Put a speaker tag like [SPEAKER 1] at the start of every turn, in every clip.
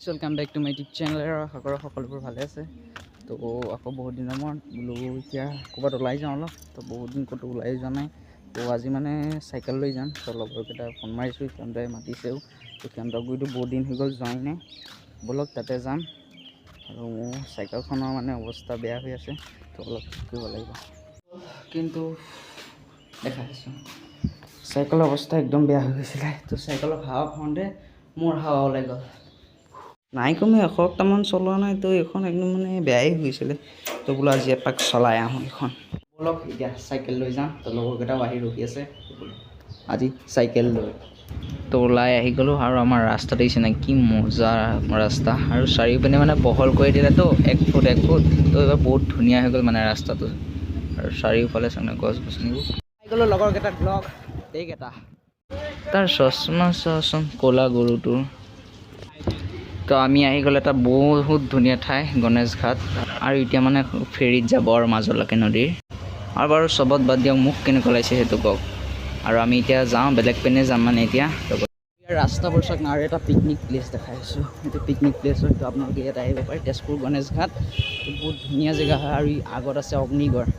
[SPEAKER 1] welcome back to my YouTube channel आशा सकलोবোৰ ভালে আছে তো আকৌ বহুত দিনৰ মূৰত বোলো এতিয়া ক'ৰবাত ওলাই যাওঁ অলপ তো বহুত দিন ক'তো ওলাই যোৱা নাই তো আজি মানে চাইকেল লৈ যাম তো লগৰকেইটা ফোন মাৰিছোঁ সিহঁতে মাতিছেও তো সিহঁতক গৈতো বহুত দিন হৈ গ'ল যোৱাই নাই ব'লক তাতে যাম আৰু মোৰ চাইকেলখনৰ মানে অৱস্থা বেয়া হৈ আছে তো অলপ ঠিক কৰিব লাগিব কিন্তু দেখাইছোঁ চাইকেলৰ অৱস্থা একদম বেয়া হৈ গৈছিলে তো চাইকেলৰ হাৱা খাওঁতে মোৰ হাৱা ওলাই গ'ল নাই কমে এসপ্তাহমান চলোৱা নাই তো এইখন একদম মানে বেয়াই হৈ গৈছিলে তো বোলো আজি এপাক চলাই আহোঁ এইখন ব'লক এতিয়া চাইকেল লৈ যাম তো লগৰকেইটাও আহি ৰখি আছে আজি চাইকেল লৈ তো ওলাই আহি গ'লোঁ আৰু আমাৰ ৰাস্তা দেখিছে নাই কি মজা ৰাস্তা আৰু চাৰিওপিনে মানে বহল কৰি দিলে তো এক ফুট তো এইবাৰ বহুত ধুনীয়া হৈ গ'ল মানে ৰাস্তাটো আৰু চাৰিওফালে চানে গছ গছনিবোৰ আহি গ'লোঁ লগৰকেইটাক লগ এইকেইটা তাৰ চশমা চোৱাচোন ক'লা গৰুটোৰ তো আমি আহি গ'লে এটা বহুত ধুনীয়া ঠাই গণেশ ঘাট আৰু এতিয়া মানে ফেৰীত যাব আৰু মাজলৈকে নদীৰ আৰু বাৰু চবত বাদ দিয়ক মোক কেনেকুৱা লাগিছে সেইটো কওক আৰু আমি এতিয়া যাওঁ বেলেগ পিনে যাম মানে এতিয়া ৰাস্তাবোৰ চাওক আৰু এটা পিকনিক প্লেচ দেখাইছোঁ এইটো পিকনিক প্লেচ হয়তো আপোনালোকে ইয়াত আহিব পাৰে তেজপুৰ গণেশ ঘাট বহুত ধুনীয়া জেগা হয় আৰু আগত আছে অগ্নিগড়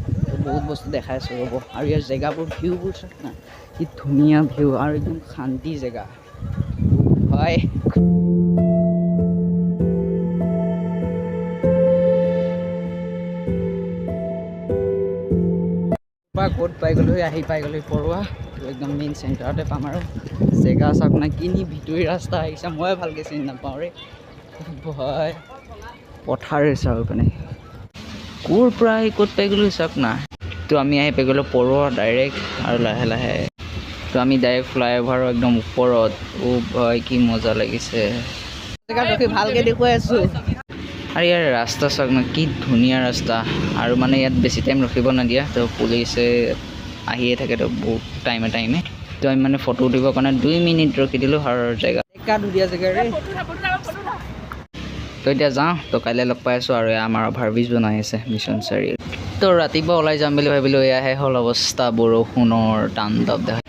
[SPEAKER 1] বহুত বস্তু দেখাইছোঁ ৰ'ব আৰু ইয়াৰ জেগাবোৰ ভিউবোৰ চাওক না কি ধুনীয়া ভিউ আৰু একদম শান্তি জেগা হয় ক'ত পাই গ'লো আহি পাই গ'লো পৰুৱা একদম মেইন চেণ্টাৰতে পাম আৰু জেগা চাওক না কিনি ভিতৰি ৰাস্তা আহিছে মই ভালকৈ চিনি নাপাওঁ ৰে ভয় পথাৰ চাওক মানে ক'ৰ পৰা আহি ক'ত পাই গ'লো চাওক না তো আমি আহি পাই গ'লোঁ পৰুৱা ডাইৰেক্ট আৰু লাহে লাহে তো আমি ডাইৰেক্ট ফ্লাইঅভাৰৰ একদম ওপৰত ভয় কি মজা লাগিছে জেগাত ৰখি ভালকৈ দেখুৱাই আছোঁ আৰু ইয়াৰ ৰাস্তা চাওক না কি ধুনীয়া ৰাস্তা আৰু মানে ইয়াত বেছি টাইম ৰখিব নিদিয়া তো পুলিচে আহিয়ে থাকে তো বহুত টাইমে তো আমি মানে ফটো উঠিবৰ কাৰণে 2 মিনিট ৰখি দিলোঁ আৰু জেগা ধুনীয়া জেগাৰে তো এতিয়া যাওঁ তো কাইলৈ লগ পাই আছোঁ আৰু আমাৰ অভাৰব্ৰিজ বনাই আছে মিছন চাৰিআলি তো ৰাতিপুৱা ওলাই যাম বুলি ভাবিলোঁ এয়াহে হ'ল অৱস্থা বৰষুণৰ তাণ্ডৱ দেখা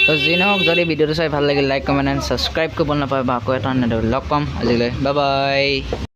[SPEAKER 1] তো যি নহওক যদি ভিডিঅ'টো চাই ভাল লাগিল লাইক কমেণ্ট এণ্ড ছাবস্ক্ৰাইব কৰিব নাপায় বা আকৌ এটা লগ পাম আজিলৈ বাই বাই